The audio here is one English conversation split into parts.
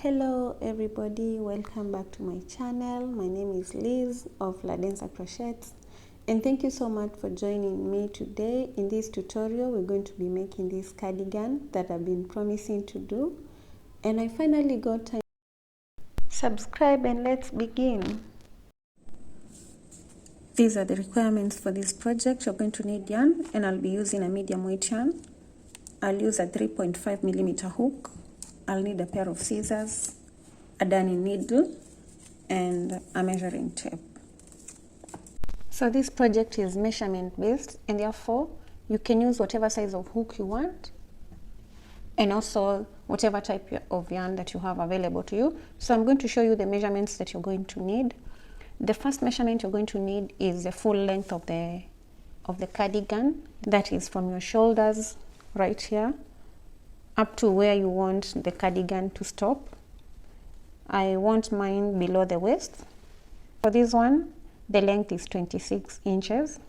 Hello everybody, welcome back to my channel. My name is Liz of Ladensercrotchets, and thank you so much for joining me today. In this tutorial we're going to be making this cardigan that I've been promising to do, and I finally got time. Subscribe and let's begin. These are the requirements for this project. You're going to need yarn, and I'll be using a medium weight yarn. I'll use a 3.5mm hook. I'll need a pair of scissors, a darning needle, and a measuring tape. So this project is measurement based, and therefore you can use whatever size of hook you want, and also whatever type of yarn that you have available to you. So I'm going to show you the measurements that you're going to need. The first measurement you're going to need is the full length of the cardigan. That is from your shoulders right here up to where you want the cardigan to stop. I want mine below the waist. For this one, the length is 26 inches.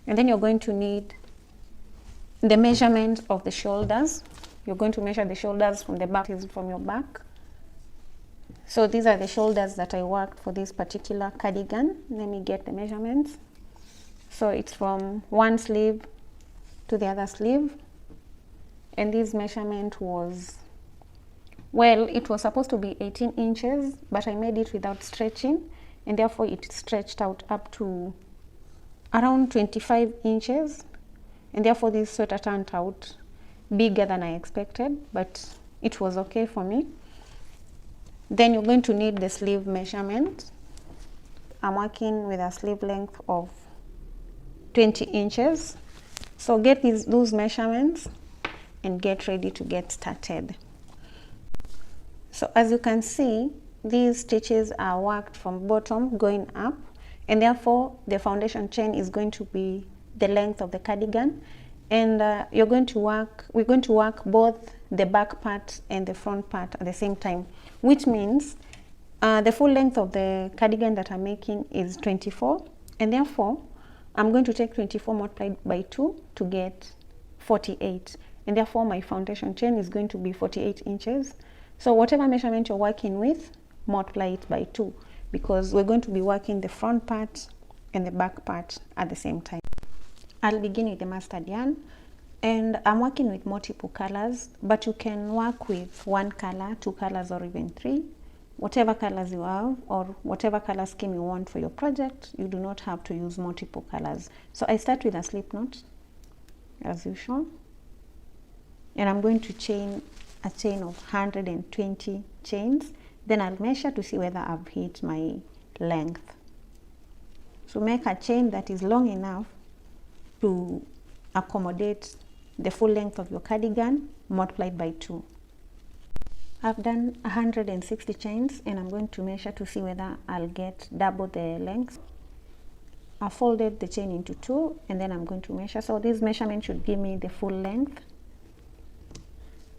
And then you're going to need the measurement of the shoulders. You're going to measure the shoulders from the back, from your back. So these are the shoulders that I worked for this particular cardigan. Let me get the measurements. So it's from one sleeve to the other sleeve. And this measurement was, well, it was supposed to be 18 inches, but I made it without stretching, and therefore it stretched out up to around 25 inches, and therefore this sweater turned out bigger than I expected, but it was okay for me. Then you're going to need the sleeve measurement. I'm working with a sleeve length of 20 inches. So get those measurements and get ready to get started. So as you can see, these stitches are worked from bottom going up, and therefore the foundation chain is going to be the length of the cardigan, and we're going to work both the back part and the front part at the same time, which means the full length of the cardigan that I'm making is 24, and therefore I'm going to take 24 multiplied by 2 to get 48. And therefore my foundation chain is going to be 48 inches. So whatever measurement you're working with, multiply it by 2, because we're going to be working the front part and the back part at the same time. I'll begin with the mustard yarn, and I'm working with multiple colors, but you can work with one color, 2 colors, or even 3. Whatever colors you have, or whatever color scheme you want for your project, you do not have to use multiple colors. So I start with a slip knot as usual, and I'm going to chain a chain of 120 chains. Then I'll measure to see whether I've hit my length. So make a chain that is long enough to accommodate the full length of your cardigan multiplied by 2. I've done 160 chains, and I'm going to measure to see whether I'll get double the length. I folded the chain into 2, and then I'm going to measure. So this measurement should give me the full length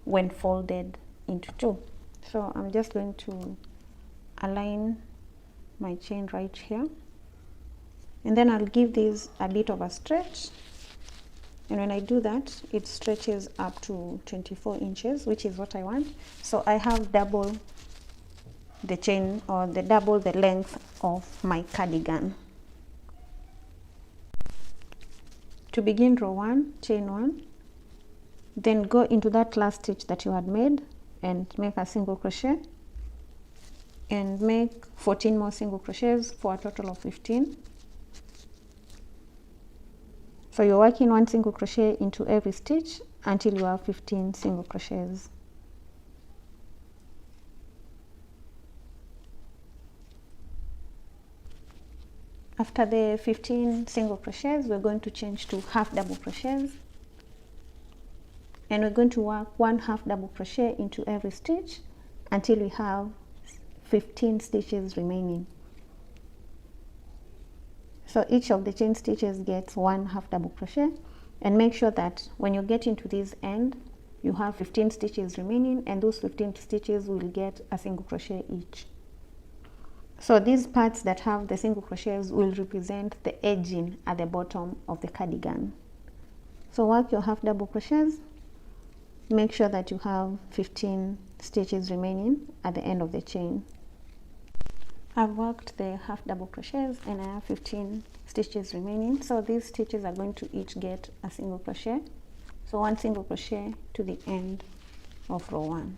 when folded into 2. So I'm just going to align my chain right here, and then I'll give this a bit of a stretch, and when I do that, it stretches up to 24 inches, which is what I want. So I have double the chain, or double the length of my cardigan. To begin row 1, chain 1, then go into that last stitch that you had made and make a single crochet, and make 14 more single crochets for a total of 15. So you're working 1 single crochet into every stitch until you have 15 single crochets. After the 15 single crochets, we're going to change to half double crochets, and we're going to work 1 half double crochet into every stitch until we have 15 stitches remaining. So each of the chain stitches gets 1 half double crochet, and make sure that when you get into this end, you have 15 stitches remaining, and those 15 stitches will get a single crochet each. So these parts that have the single crochets will represent the edging at the bottom of the cardigan. So work your half double crochets, make sure that you have 15 stitches remaining at the end of the chain. I've worked the half double crochets and I have 15 stitches remaining, so these stitches are going to each get a single crochet, so one single crochet to the end of row 1.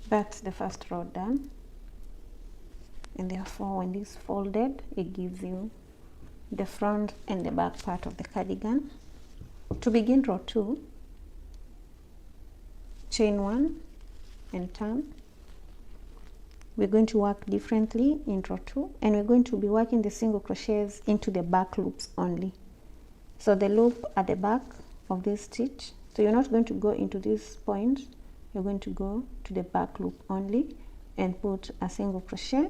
That's the first row done, and therefore when this folded, it gives you the front and the back part of the cardigan. To begin row 2, chain 1 and turn. We're going to work differently in row 2, and we're going to be working the single crochets into the back loops only. So the loop at the back of this stitch, so you're not going to go into this point, you're going to go to the back loop only and put a single crochet,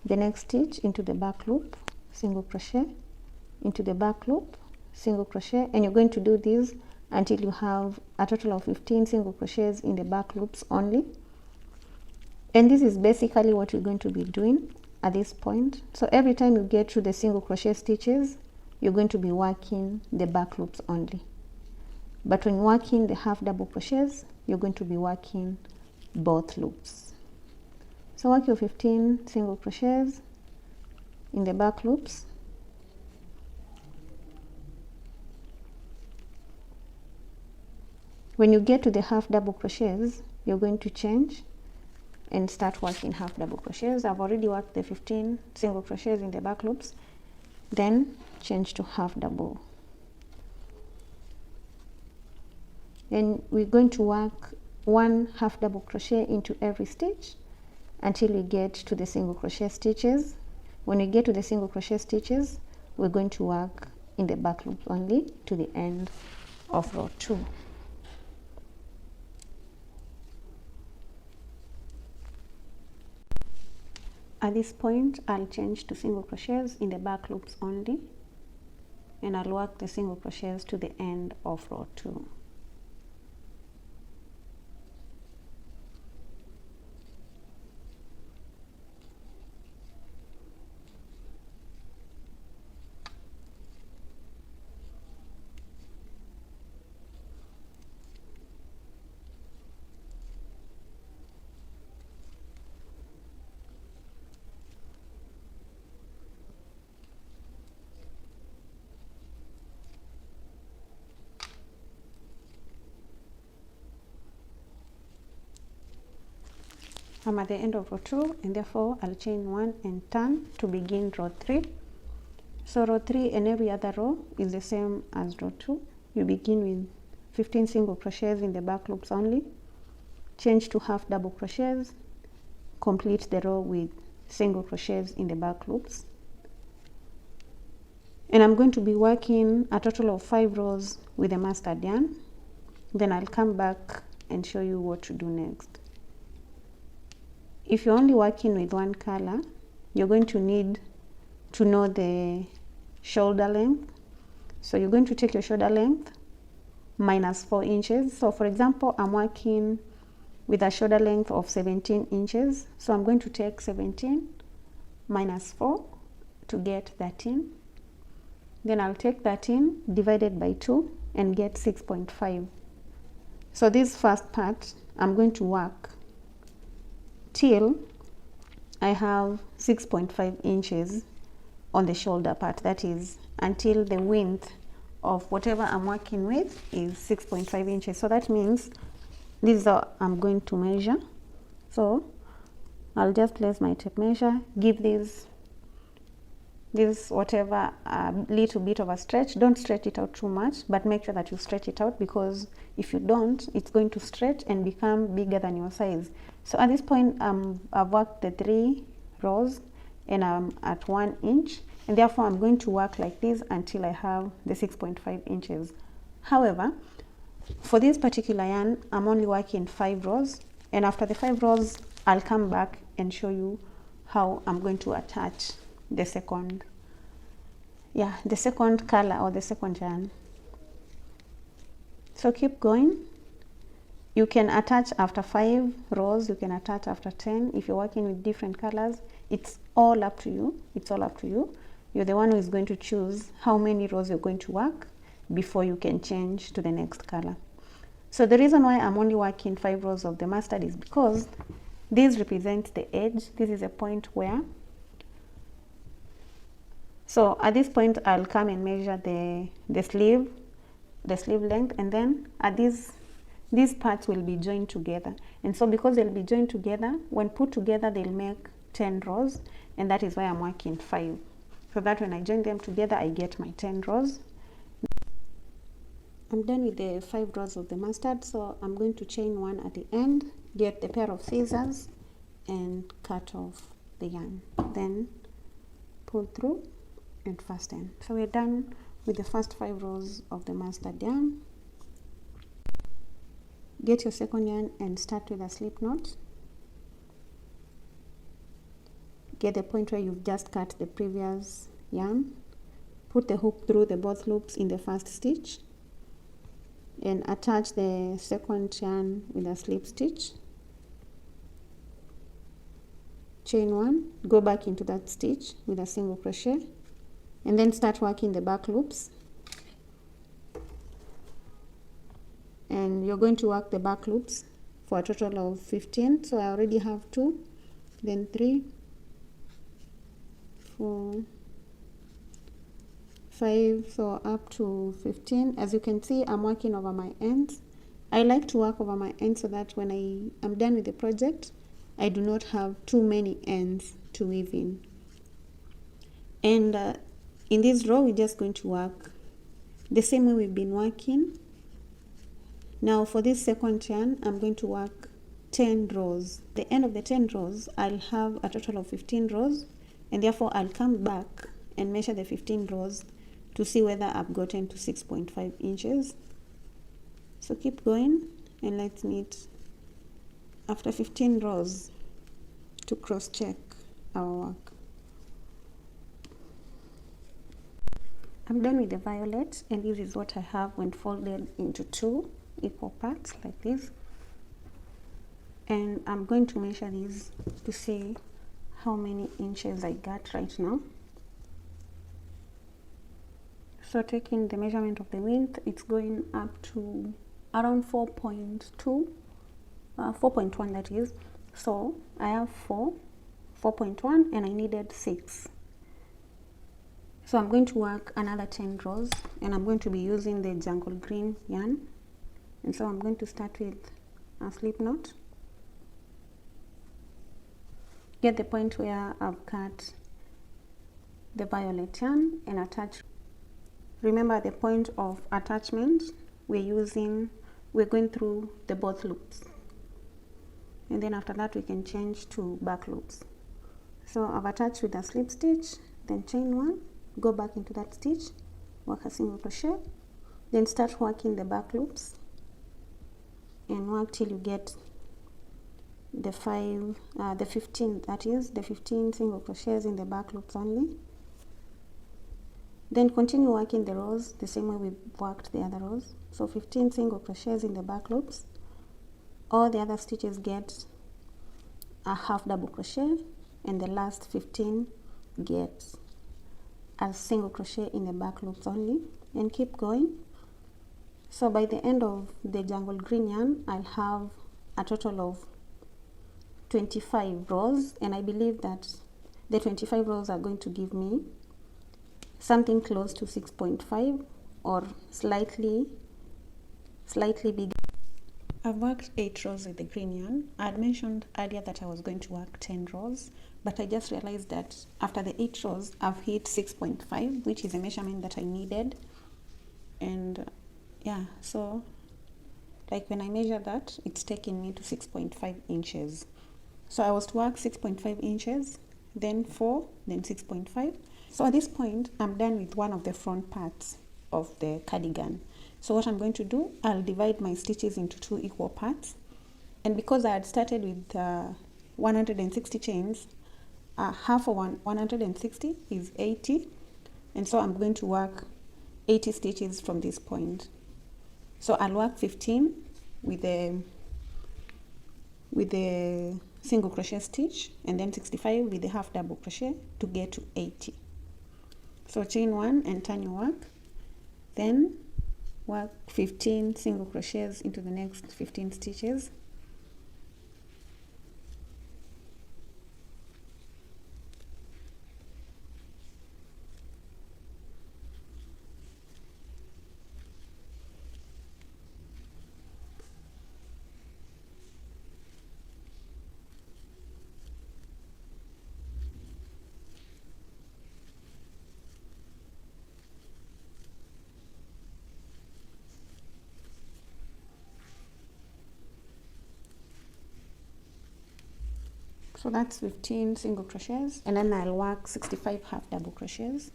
the next stitch into the back loop, single crochet, into the back loop, single crochet, and you're going to do this until you have a total of 15 single crochets in the back loops only. And this is basically what you're going to be doing at this point. So every time you get to the single crochet stitches, you're going to be working the back loops only. But when working the half double crochets, you're going to be working both loops. So work your 15 single crochets in the back loops. When you get to the half double crochets, you're going to change and start working half double crochets. I've already worked the 15 single crochets in the back loops, then change to half double. And we're going to work one half double crochet into every stitch until we get to the single crochet stitches. When we get to the single crochet stitches, we're going to work in the back loop only to the end of row 2. At this point, I'll change to single crochets in the back loops only, and I'll work the single crochets to the end of row 2. I'm at the end of row 2, and therefore I'll chain 1 and turn to begin row 3. So row 3 and every other row is the same as row 2. You begin with 15 single crochets in the back loops only, change to half double crochets, complete the row with single crochets in the back loops. And I'm going to be working a total of 5 rows with the mustard yarn. Then I'll come back and show you what to do next. If you're only working with one color, you're going to need to know the shoulder length. So you're going to take your shoulder length minus 4 inches. So for example, I'm working with a shoulder length of 17 inches. So I'm going to take 17 minus 4 to get 13. Then I'll take 13 divided by 2 and get 6.5. So this first part, I'm going to work till I have 6.5 inches on the shoulder part. That is until the width of whatever I'm working with is 6.5 inches. So that means this is how I'm going to measure. So I'll just place my tape measure, give this whatever a little bit of a stretch. Don't stretch it out too much, but make sure that you stretch it out, because if you don't, it's going to stretch and become bigger than your size. So at this point, I've worked the 3 rows and I'm at 1 inch, and therefore I'm going to work like this until I have the 6.5 inches. However, for this particular yarn, I'm only working 5 rows, and after the 5 rows, I'll come back and show you how I'm going to attach the second color or the second yarn. So keep going. You can attach after 5 rows, you can attach after 10. If you're working with different colors, it's all up to you. It's all up to you. You're the one who is going to choose how many rows you're going to work before you can change to the next color. So the reason why I'm only working 5 rows of the mustard is because this represents the edge. This is a point where, so at this point I'll come and measure the sleeve length, and then at these parts will be joined together. And so because they'll be joined together, when put together they'll make 10 rows, and that is why I'm working 5, so that when I join them together I get my 10 rows. I'm done with the 5 rows of the mustard, so I'm going to chain 1 at the end, get the pair of scissors and cut off the yarn, then pull through and fasten. So we're done with the first 5 rows of the mustard yarn. Get your second yarn and start with a slip knot. Get the point where you've just cut the previous yarn. Put the hook through the both loops in the first stitch and attach the second yarn with a slip stitch. Chain 1, go back into that stitch with a single crochet, and then start working the back loops. And you're going to work the back loops for a total of 15. So I already have 2, then 3, 4, 5, so up to 15. As you can see, I'm working over my ends. I like to work over my ends so that when I am done with the project, I do not have too many ends to weave in. And in this row, we're just going to work the same way we've been working. Now for this second yarn, I'm going to work 10 rows. At the end of the 10 rows, I'll have a total of 15 rows, and therefore I'll come back and measure the 15 rows to see whether I've gotten to 6.5 inches. So keep going, and let's knit after 15 rows to cross check our work. I'm done with the violet, and this is what I have when folded into 2 equal parts like this. And I'm going to measure these to see how many inches I got right now. So taking the measurement of the width, it's going up to around 4.2, 4.1 that is. So I have 4.1, and I needed 6. So I'm going to work another 10 rows, and I'm going to be using the jungle green yarn. And so I'm going to start with a slip knot. Get the point where I've cut the violet yarn and attach. Remember the point of attachment, we're going through the both loops. And then after that we can change to back loops. So I've attached with a slip stitch, then chain 1, go back into that stitch, work a single crochet, then start working the back loops and work till you get the 15, that is the 15 single crochets in the back loops only. Then continue working the rows the same way we worked the other rows. So 15 single crochets in the back loops. All the other stitches get a half double crochet, and the last 15 get a single crochet in the back loops only, and keep going. So by the end of the jungle green yarn, I'll have a total of 25 rows, and I believe that the 25 rows are going to give me something close to 6.5 or slightly bigger. I've worked 8 rows with the green yarn. I had mentioned earlier that I was going to work 10 rows, but I just realized that after the 8 rows, I've hit 6.5, which is a measurement that I needed. And yeah, so like when I measure that, it's taking me to 6.5 inches. So I was to work 6.5 inches, then 4, then 6.5. So at this point, I'm done with one of the front parts of the cardigan. So what I'm going to do, I'll divide my stitches into 2 equal parts. And because I had started with 160 chains, half of 160 is 80. And so I'm going to work 80 stitches from this point. So I'll work 15 with the single crochet stitch, and then 65 with the half double crochet to get to 80. So chain 1 and turn your work, then work 15 single crochets into the next 15 stitches. So that's 15 single crochets, and then I'll work 65 half double crochets.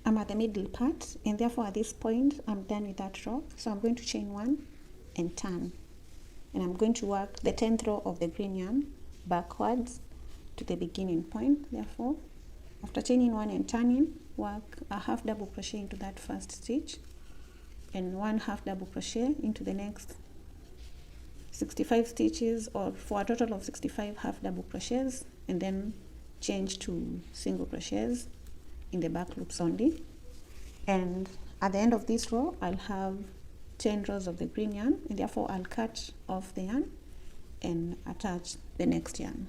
I'm at the middle part, and therefore at this point I'm done with that row. So I'm going to chain 1 and turn, and I'm going to work the 10th row of the green yarn backwards to the beginning point. Therefore, after chaining 1 and turning, work a half double crochet into that first stitch and 1 half double crochet into the next 65 stitches, or for a total of 65 half double crochets, and then change to single crochets in the back loops only. And at the end of this row I'll have 10 rows of the green yarn, and therefore I'll cut off the yarn and attach the next yarn.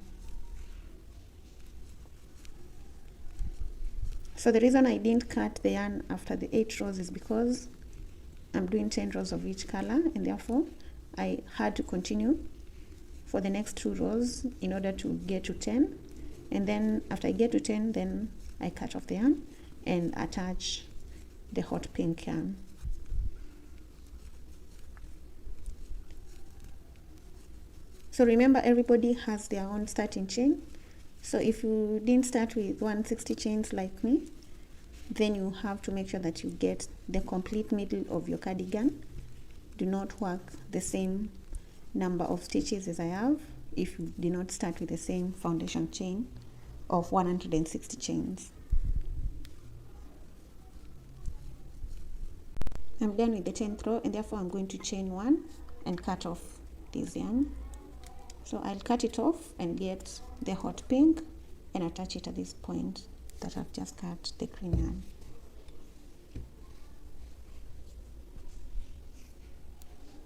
So the reason I didn't cut the yarn after the 8 rows is because I'm doing 10 rows of each color, and therefore I had to continue for the next 2 rows in order to get to 10, and then after I get to 10, then I cut off the yarn and attach the hot pink yarn. So remember, everybody has their own starting chain. So if you didn't start with 160 chains like me, then you have to make sure that you get the complete middle of your cardigan. Do not work the same number of stitches as I have if you did not start with the same foundation chain of 160 chains. I'm done with the 10th row, and therefore I'm going to chain 1 and cut off this yarn. So I'll cut it off and get the hot pink and attach it at this point that I've just cut the green yarn.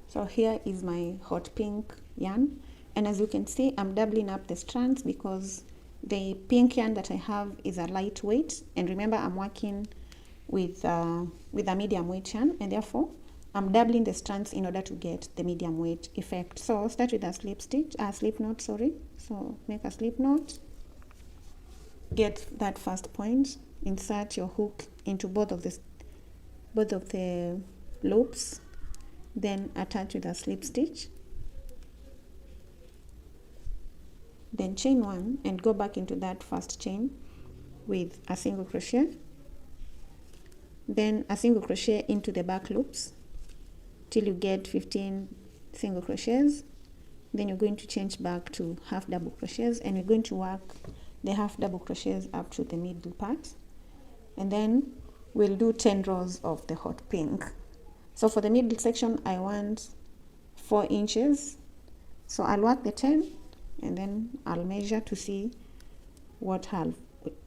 So here is my hot pink yarn, and as you can see, I'm doubling up the strands because the pink yarn that I have is a lightweight, and remember I'm working with a medium weight yarn, and therefore I'm doubling the strands in order to get the medium weight effect. So start with a slip knot, so make a slip knot, get that first point, insert your hook into both of the loops, then attach with a slip stitch, then chain 1 and go back into that first chain with a single crochet, then a single crochet into the back loops till you get 15 single crochets. Then you're going to change back to half double crochets, and we're going to work the half double crochets up to the middle part, and then we'll do 10 rows of the hot pink. So for the middle section I want 4 inches, so I'll work the 10 and then I'll measure to see what I'll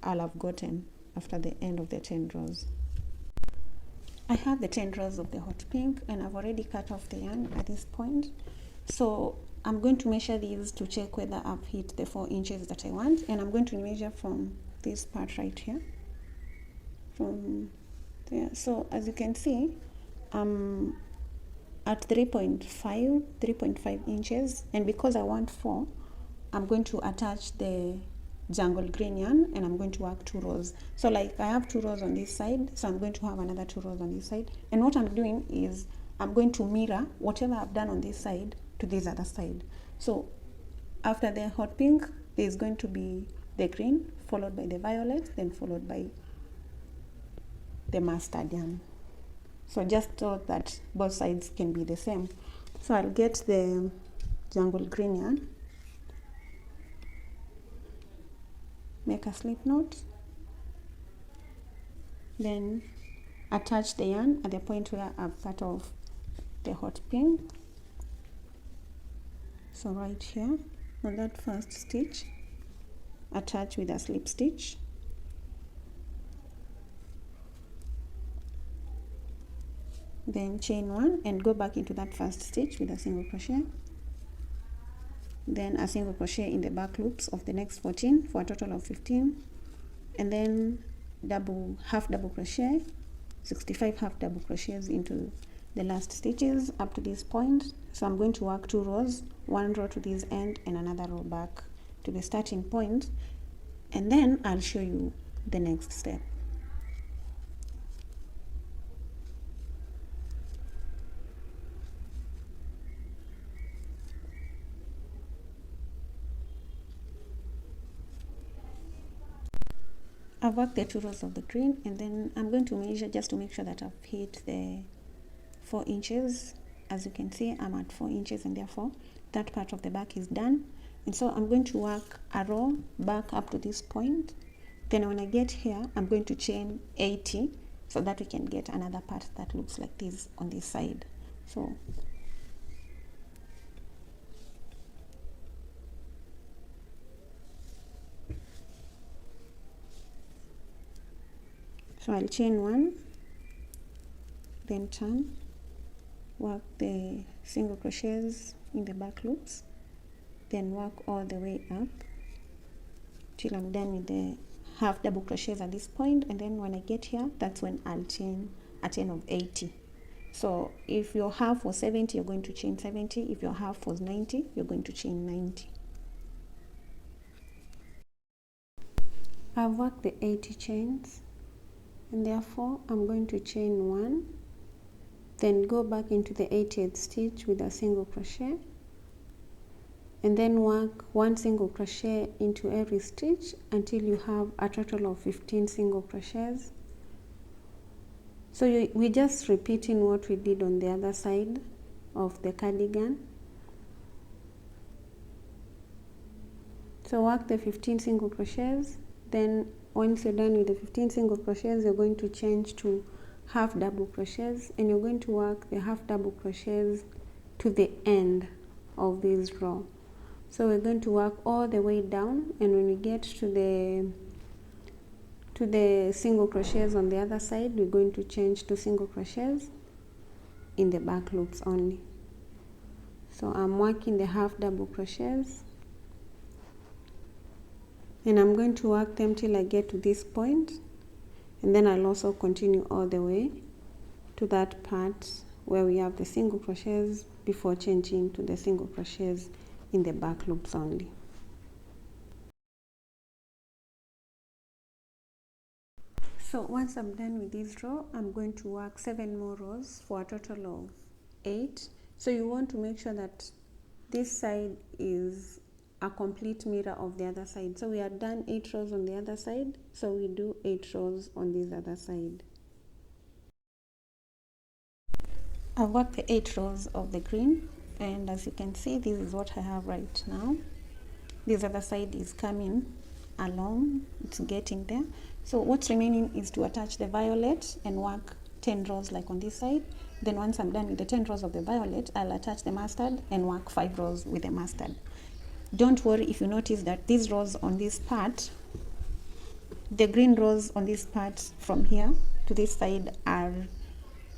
have gotten after the end of the 10 rows. I have the 10 rows of the hot pink, and I've already cut off the yarn at this point. So I'm going to measure these to check whether I've hit the 4 inches that I want, and I'm going to measure from this part right here, from there. So as you can see, I'm at 3.5 inches, and because I want 4, I'm going to attach the jungle green yarn, and I'm going to work 2 rows. So like I have 2 rows on this side, so I'm going to have another 2 rows on this side, and what I'm doing is I'm going to mirror whatever I've done on this side to this other side. So after the hot pink, there's going to be the green, followed by the violet, then followed by the mustard yarn. So just so that both sides can be the same. So I'll get the jungle green yarn, make a slip knot, then attach the yarn at the point where I've cut off the hot pink. So right here on that first stitch, attach with a slip stitch, then chain 1 and go back into that first stitch with a single crochet, then a single crochet in the back loops of the next 14 for a total of 15, and then half double crochet, 65 half double crochets into the last stitches up to this point. So I'm going to work 2 rows, 1 row to this end and another row back to the starting point, and then I'll show you the next step. I've worked the 2 rows of the green, and then I'm going to measure just to make sure that I've hit the 4 inches. As you can see, I'm at 4 inches, and therefore that part of the back is done. And so I'm going to work a row back up to this point. Then when I get here, I'm going to chain 80 so that we can get another part that looks like this on this side. So I'll chain 1, then turn, work the single crochets in the back loops, then work all the way up till I'm done with the half double crochets at this point. And then when I get here, that's when I'll chain a chain of 80. So if your half was 70, you're going to chain 70. If your half was 90, you're going to chain 90. I've worked the 80 chains, and therefore I'm going to chain 1, then go back into the 80th stitch with a single crochet, and then work 1 single crochet into every stitch until you have a total of 15 single crochets. So we're just repeating what we did on the other side of the cardigan. So work the 15 single crochets, then once you're done with the 15 single crochets, you're going to change to half double crochets, and you're going to work the half double crochets to the end of this row. So we're going to work all the way down, and when we get to the single crochets on the other side, we're going to change to single crochets in the back loops only. So I'm working the half double crochets, and I'm going to work them till I get to this point, and then I'll also continue all the way to that part where we have the single crochets before changing to the single crochets in the back loops only. So once I'm done with this row, I'm going to work 7 more rows for a total of 8. So you want to make sure that this side is a complete mirror of the other side. So we are done 8 rows on the other side, so we do 8 rows on this other side. I've worked the 8 rows of the green, and as you can see, this is what I have right now. This other side is coming along, it's getting there. So what's remaining is to attach the violet and work 10 rows like on this side. Then once I'm done with the 10 rows of the violet, I'll attach the mustard and work 5 rows with the mustard. Don't worry if you notice that these rows on this part, the green rows on this part from here to this side are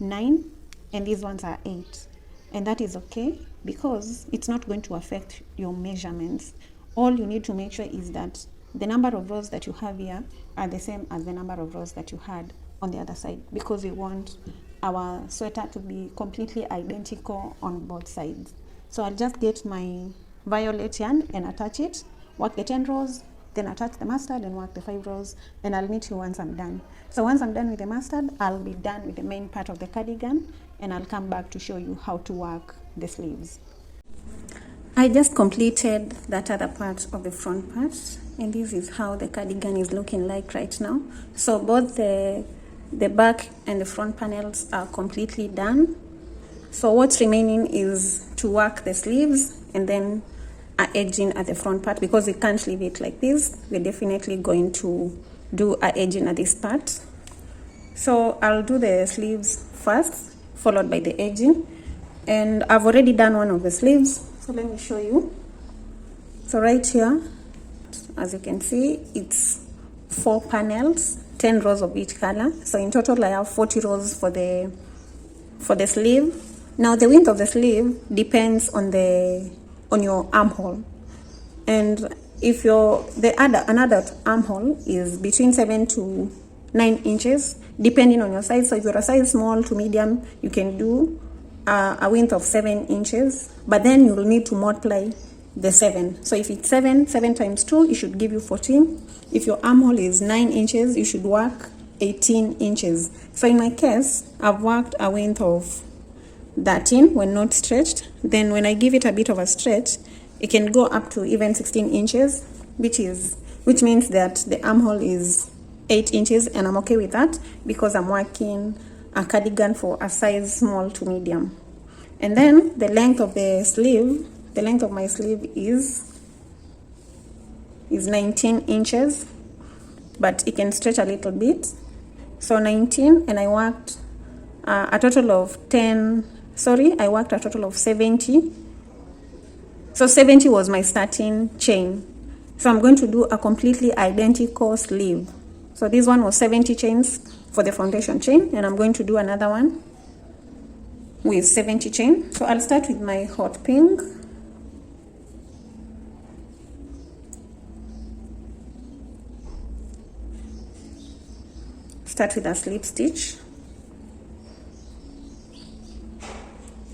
9, and these ones are 8. And that is okay, because it's not going to affect your measurements. All you need to make sure is that the number of rows that you have here are the same as the number of rows that you had on the other side, because we want our sweater to be completely identical on both sides. So I'll just get my violet yarn and attach it, work the 10 rows, then attach the mustard and work the 5 rows, and I'll meet you once I'm done. So once I'm done with the mustard, I'll be done with the main part of the cardigan, and I'll come back to show you how to work the sleeves. I just completed that other part of the front part, and this is how the cardigan is looking like right now. So both the back and the front panels are completely done. So what's remaining is to work the sleeves and then a edging at the front part, because we can't leave it like this. We're definitely going to do a edging at this part. So I'll do the sleeves first, followed by the edging, and I've already done one of the sleeves, so let me show you. So right here, as you can see, it's 4 panels, 10 rows of each color. So in total I have 40 rows for the sleeve. Now the width of the sleeve depends on your armhole, and if another armhole is between 7 to 9 inches, depending on your size. So if you're a size small to medium, you can do a width of 7 inches, but then you'll need to multiply the 7. So if it's 7 times 2, it should give you 14. If your armhole is 9 inches, you should work 18 inches. So in my case, I've worked a width of 13 when not stretched. Then when I give it a bit of a stretch, it can go up to even 16 inches, which means that the armhole is 8 inches, and I'm okay with that because I'm working a cardigan for a size small to medium. And then the length of the sleeve, the length of my sleeve is 19 inches, but it can stretch a little bit. So 19, and I worked a total of 70. So 70 was my starting chain. So I'm going to do a completely identical sleeve. So this one was 70 chains for the foundation chain, and I'm going to do another one with 70 chain. So I'll start with my hot pink. Start with a slip stitch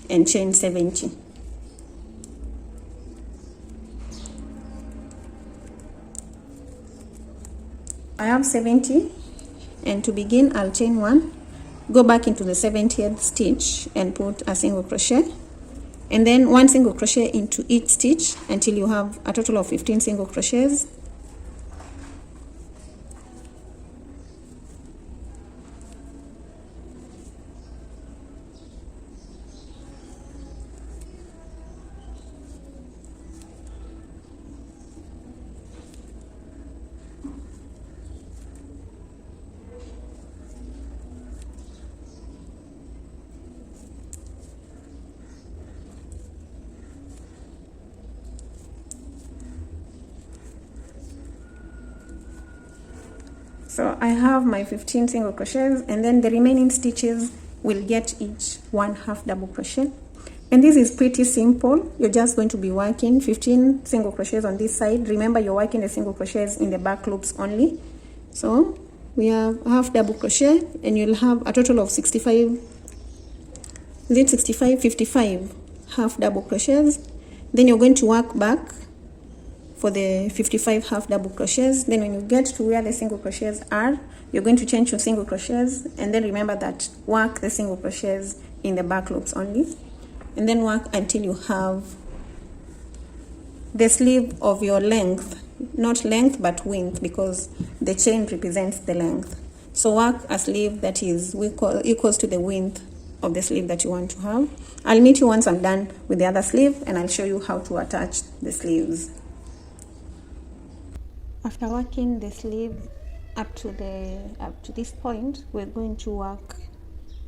and chain 70. I have 70, and to begin I'll chain 1, go back into the 70th stitch and put a single crochet, and then 1 single crochet into each stitch until you have a total of 15 single crochets. So I have my 15 single crochets, and then the remaining stitches will get each 1 half double crochet. And this is pretty simple. You're just going to be working 15 single crochets on this side. Remember, you're working the single crochets in the back loops only. So we have half double crochet, and you'll have a total of 55 half double crochets. Then you're going to work back for the 55 half double crochets. Then when you get to where the single crochets are, you're going to change your single crochets, and then remember that work the single crochets in the back loops only, and then work until you have the sleeve of your length, not length but width, because the chain represents the length. So work a sleeve that is equals to the width of the sleeve that you want to have. I'll meet you once I'm done with the other sleeve, and I'll show you how to attach the sleeves. After working the sleeve up to this point, we're going to work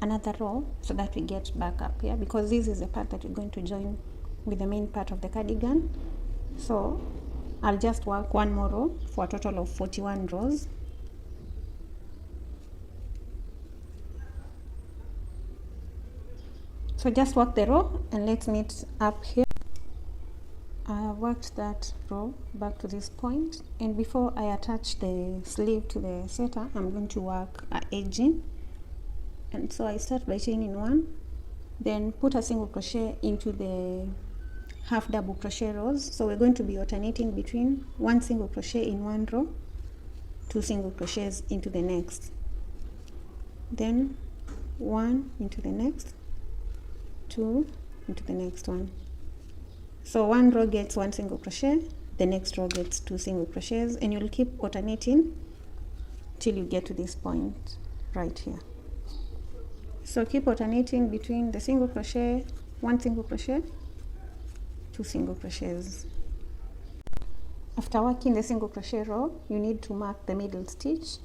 another row so that we get back up here, because this is the part that we're going to join with the main part of the cardigan. So I'll just work one more row for a total of 41 rows. So just work the row and let's meet up here. I have worked that row back to this point, and before I attach the sleeve to the setter, I'm going to work an edging. And so I start by chaining 1, then put a single crochet into the half double crochet rows. So we're going to be alternating between 1 single crochet in one row, 2 single crochets into the next, then 1 into the next, 2 into the next one. So one row gets 1 single crochet, the next row gets 2 single crochets, and you'll keep alternating till you get to this point right here. So keep alternating between the single crochet, 1 single crochet, 2 single crochets. After working the single crochet row, you need to mark the middle stitch.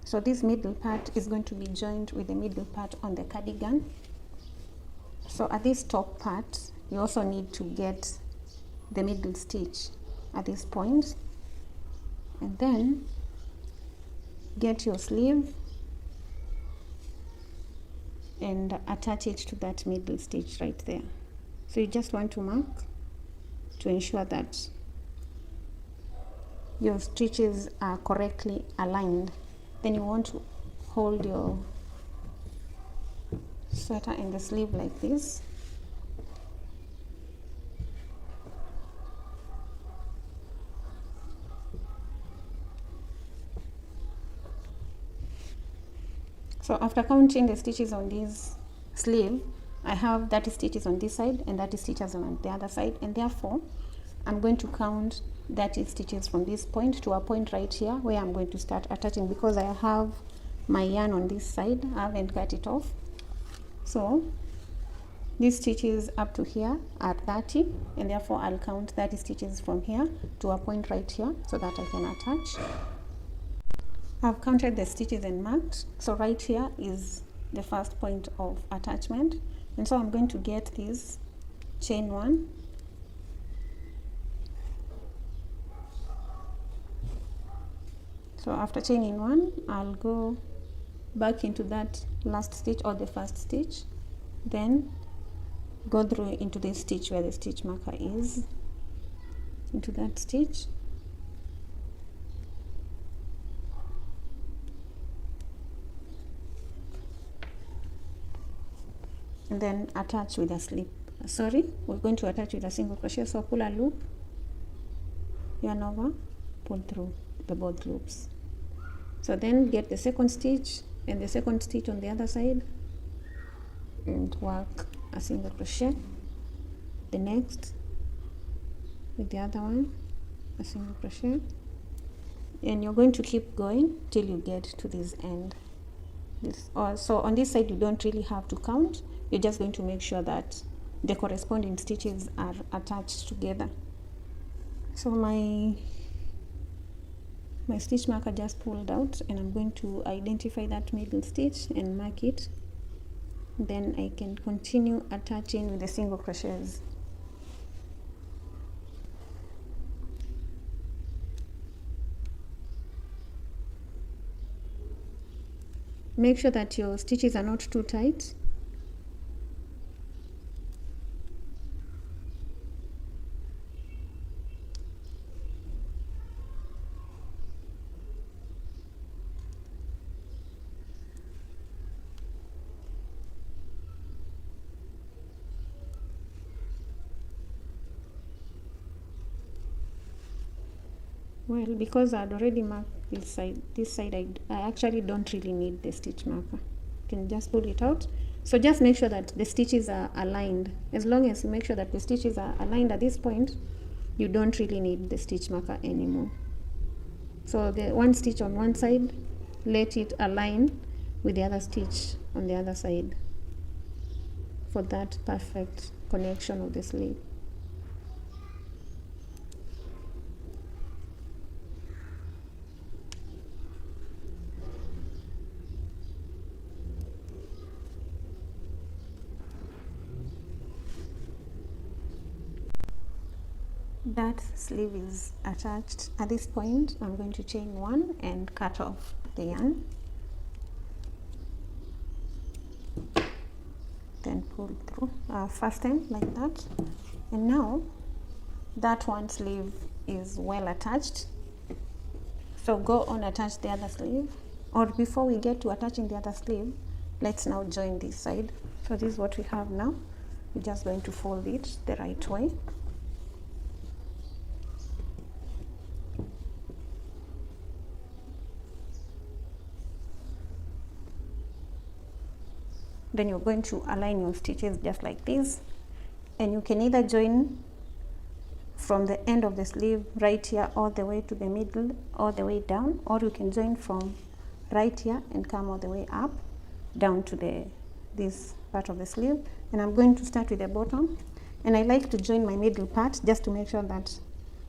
So this middle part is going to be joined with the middle part on the cardigan. So at this top part, you also need to get the middle stitch at this point, and then get your sleeve and attach it to that middle stitch right there. So you just want to mark to ensure that your stitches are correctly aligned. Then you want to hold your sweater and the sleeve like this. So after counting the stitches on this sleeve, I have 30 stitches on this side and 30 stitches on the other side, and therefore I'm going to count 30 stitches from this point to a point right here where I'm going to start attaching, because I have my yarn on this side, I haven't cut it off. So these stitches up to here are 30, and therefore I'll count 30 stitches from here to a point right here so that I can attach. I've counted the stitches and marked, so right here is the first point of attachment, and so I'm going to get this chain 1, so after chaining 1, I'll go back into that last stitch or the first stitch, then go through into this stitch where the stitch marker is, into that stitch, and then attach with a slip. We're going to attach with a single crochet. So pull a loop, yarn over, pull through the both loops. So then get the second stitch and the second stitch on the other side and work a single crochet. The next with the other one, a single crochet, and you're going to keep going till you get to this end. So on this side you don't really have to count, you're just going to make sure that the corresponding stitches are attached together. So my stitch marker just pulled out, and I'm going to identify that middle stitch and mark it. Then I can continue attaching with the single crochets. Make sure that your stitches are not too tight. Well, because I'd already marked this side I actually don't really need the stitch marker. You can just pull it out. So just make sure that the stitches are aligned. As long as you make sure that the stitches are aligned at this point, you don't really need the stitch marker anymore. So the one stitch on one side, let it align with the other stitch on the other side for that perfect connection of the sleeve. That sleeve is attached. At this point, I'm going to chain 1 and cut off the yarn. Then pull through, fasten like that. And now that one sleeve is well attached. So go on, attach the other sleeve. Or before we get to attaching the other sleeve, let's now join this side. So this is what we have now. We're just going to fold it the right way. Then you're going to align your stitches just like this, and you can either join from the end of the sleeve right here all the way to the middle, all the way down, or you can join from right here and come all the way up down to the this part of the sleeve, and I'm going to start with the bottom, and I like to join my middle part just to make sure that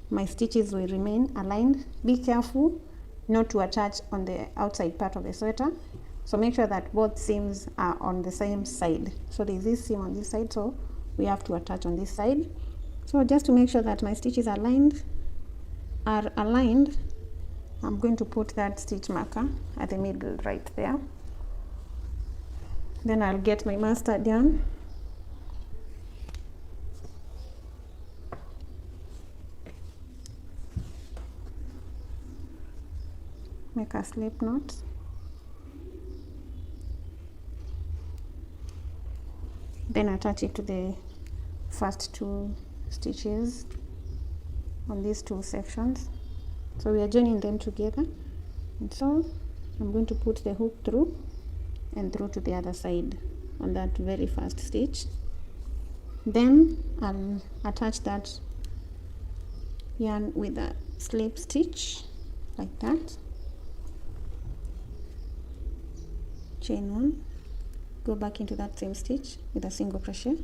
my stitches will remain aligned. Be careful not to attach on the outside part of the sweater, so make sure that both seams are on the same side. So there's this seam on this side, so we have to attach on this side. So just to make sure that my stitches are aligned, I'm going to put that stitch marker at the middle right there. Then I'll get my mustard yarn, make a slip knot, then attach it to the first two stitches on these two sections. So we are joining them together, and so I'm going to put the hook through and through to the other side on that very first stitch. Then I'll attach that yarn with a slip stitch like that, chain one, go back into that same stitch with a single crochet,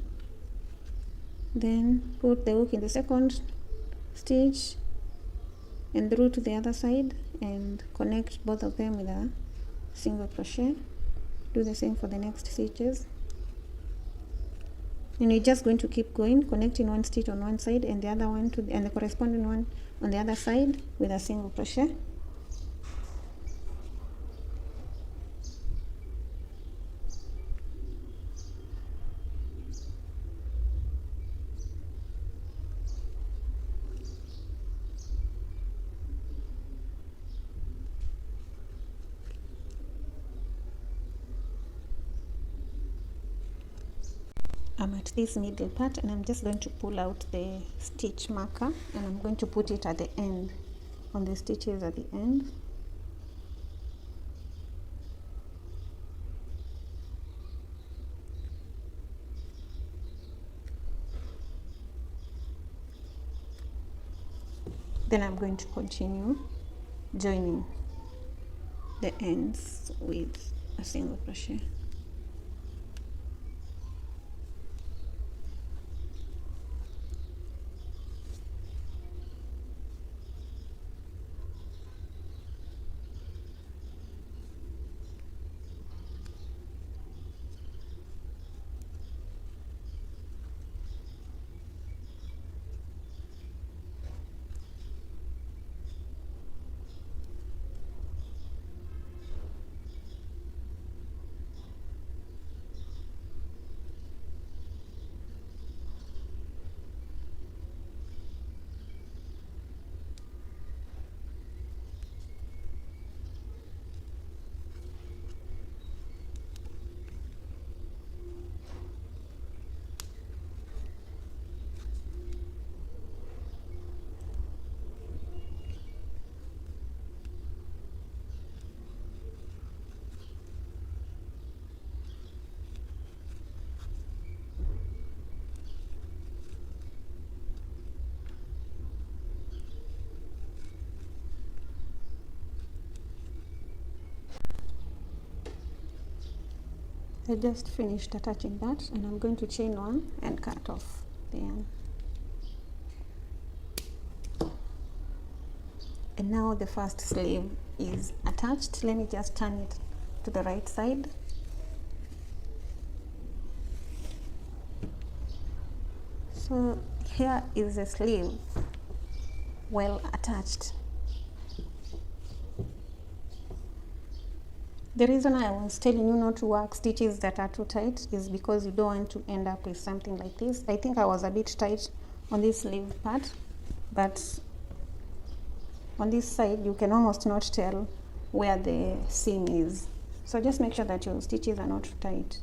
then put the hook in the second stitch and through to the other side and connect both of them with a single crochet. Do the same for the next stitches, and you're just going to keep going, connecting one stitch on one side and the other one to and the corresponding one on the other side with a single crochet. I'm at this middle part, and I'm just going to pull out the stitch marker, and I'm going to put it at the end, on the stitches at the end. Then I'm going to continue joining the ends with a single crochet. I just finished attaching that, and I'm going to chain one and cut off the yarn. And now the first sleeve is attached. Let me just turn it to the right side. So here is the sleeve well attached. The reason I was telling you not to work stitches that are too tight is because you don't want to end up with something like this. I think I was a bit tight on this sleeve part, but on this side you can almost not tell where the seam is. So just make sure that your stitches are not too tight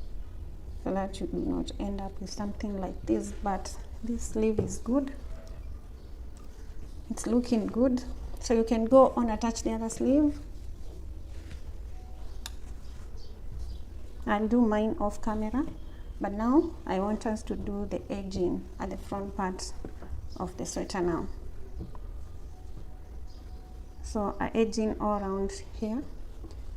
so that you do not end up with something like this. But this sleeve is good. It's looking good. So you can go on, attach the other sleeve. I'll do mine off camera, but now I want us to do the edging at the front part of the sweater now. So I'm edging all around here,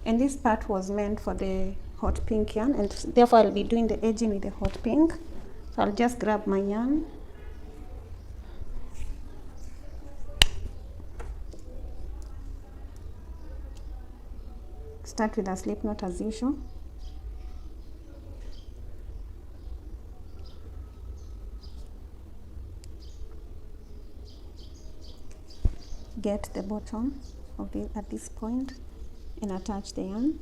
and this part was meant for the hot pink yarn, and therefore I'll be doing the edging with the hot pink. So I'll just grab my yarn, start with a slip knot as usual, get the bottom of it at this point and attach the yarn.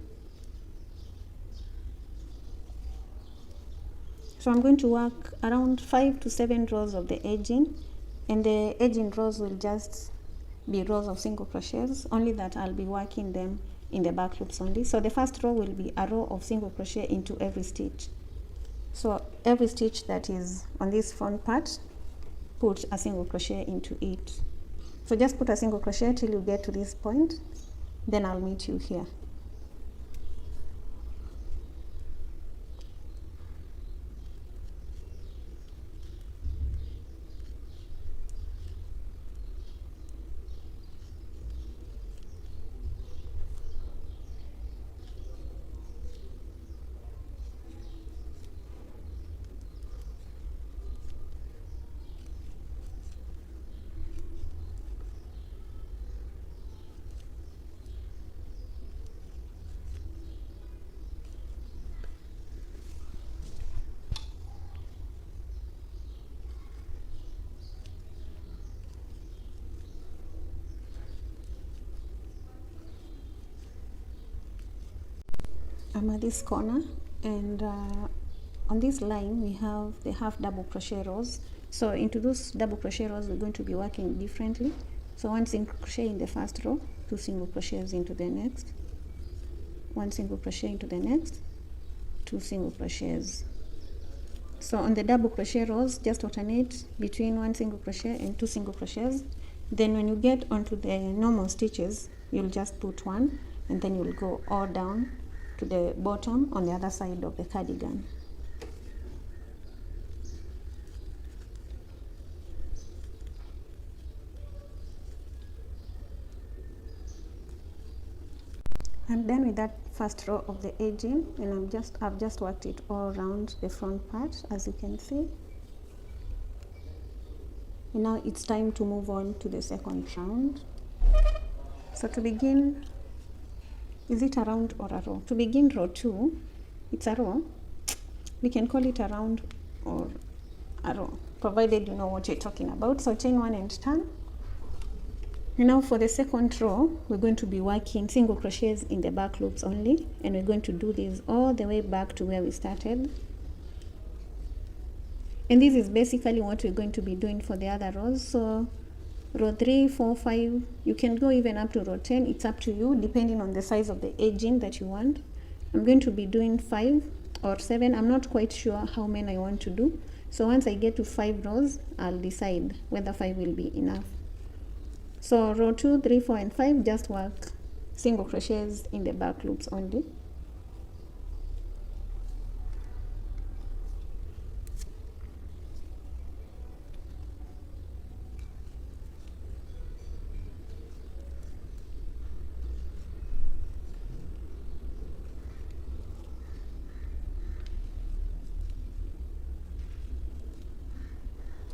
So I'm going to work around 5 to 7 rows of the edging, and the edging rows will just be rows of single crochets, only that I'll be working them in the back loops only. So the first row will be a row of single crochet into every stitch. So every stitch that is on this front part, put a single crochet into it. So just put a single crochet till you get to this point, then I'll meet you here. I'm at this corner, and on this line we have the half double crochet rows. So into those double crochet rows we're going to be working differently. So one single crochet in the first row, 2 single crochets into the next, 1 single crochet into the next, 2 single crochets. So on the double crochet rows, just alternate between 1 single crochet and 2 single crochets. Then when you get onto the normal stitches, you'll just put 1, and then you'll go all down to the bottom on the other side of the cardigan. I'm done with that first row of the edging, and I've just worked it all around the front part, as you can see. And now it's time to move on to the second round. So to begin, is it a round or a row? To begin row 2, it's a row. We can call it a round or a row, provided you know what you're talking about. So chain 1 and turn. And now for the second row, we're going to be working single crochets in the back loops only, and we're going to do this all the way back to where we started. And this is basically what we're going to be doing for the other rows. So row 3, 4, 5, you can go even up to row 10. It's up to you, depending on the size of the edging that you want. I'm going to be doing 5 or 7. I'm not quite sure how many I want to do. So once I get to 5 rows, I'll decide whether 5 will be enough. So row 2, 3, 4, and 5, just work single crochets in the back loops only.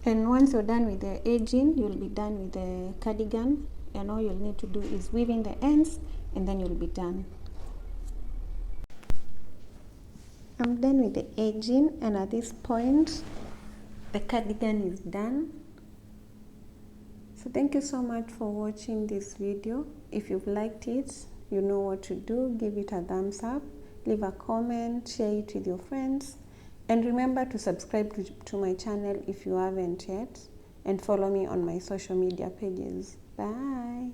And once you're done with the edging, you'll be done with the cardigan, and all you'll need to do is weave in the ends, and then you'll be done. I'm done with the edging, and at this point the cardigan is done. So thank you so much for watching this video. If you've liked it, you know what to do. Give it a thumbs up, leave a comment, share it with your friends. And remember to subscribe to my channel if you haven't yet, and follow me on my social media pages. Bye.